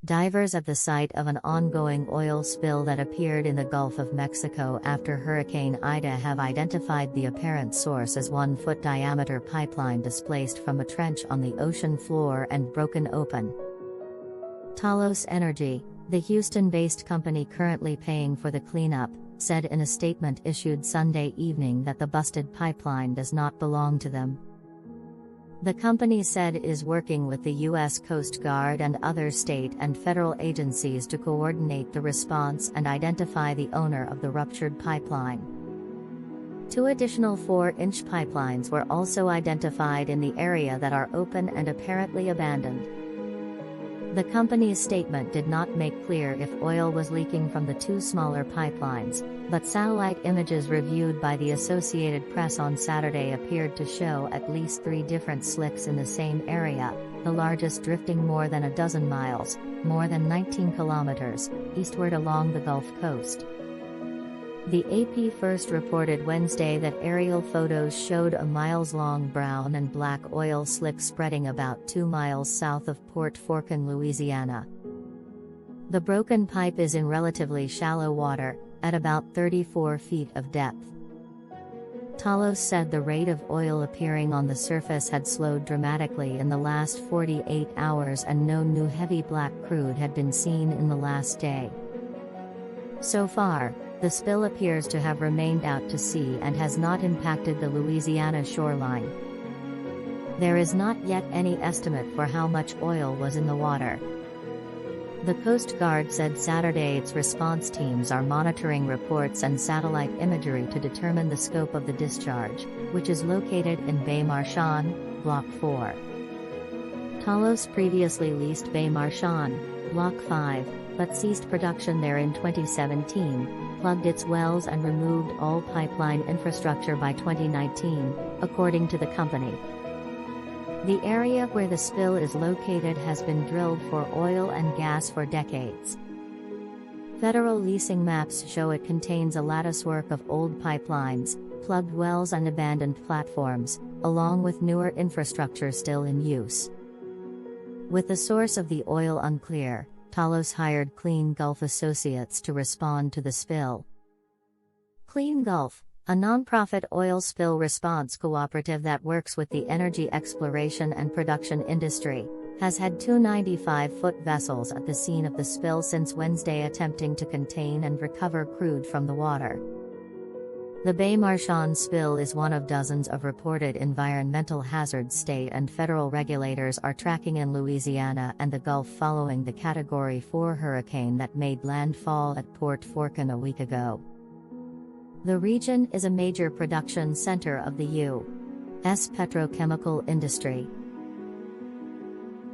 Divers at the site of an ongoing oil spill that appeared in the Gulf of Mexico after Hurricane Ida have identified the apparent source as 1-foot diameter pipeline displaced from a trench on the ocean floor and broken open. Talos Energy, the Houston-based company currently paying for the cleanup, said in a statement issued Sunday evening that the busted pipeline does not belong to them. The company said it is working with the U.S. Coast Guard and other state and federal agencies to coordinate the response and identify the owner of the ruptured pipeline. 2 additional 4-inch pipelines were also identified in the area that are open and apparently abandoned. The company's statement did not make clear if oil was leaking from the 2 smaller pipelines, but satellite images reviewed by the Associated Press on Saturday appeared to show at least 3 different slicks in the same area, the largest drifting more than a dozen miles, more than 19 kilometers, eastward along the Gulf Coast. The AP first reported Wednesday that aerial photos showed a miles-long brown and black oil slick spreading about 2 miles south of Port Fourchon, Louisiana. The broken pipe is in relatively shallow water, at about 34 feet of depth. Talos said the rate of oil appearing on the surface had slowed dramatically in the last 48 hours and no new heavy black crude had been seen in the last day. So far, the spill appears to have remained out to sea and has not impacted the Louisiana shoreline. There is not yet any estimate for how much oil was in the water. The Coast Guard said Saturday its response teams are monitoring reports and satellite imagery to determine the scope of the discharge, which is located in Bay Marchand, Block 4. Talos previously leased Bay Marchand, Block 5, but ceased production there in 2017, plugged its wells and removed all pipeline infrastructure by 2019, according to the company. The area where the spill is located has been drilled for oil and gas for decades. Federal leasing maps show it contains a latticework of old pipelines, plugged wells and abandoned platforms, along with newer infrastructure still in use. With the source of the oil unclear, Talos hired Clean Gulf Associates to respond to the spill. Clean Gulf, a nonprofit oil spill response cooperative that works with the energy exploration and production industry, has had 2 95-foot vessels at the scene of the spill since Wednesday attempting to contain and recover crude from the water. The Bay Marchand spill is one of dozens of reported environmental hazards state and federal regulators are tracking in Louisiana and the Gulf following the Category 4 hurricane that made landfall at Port Fourchon a week ago. The region is a major production center of the U.S. petrochemical industry,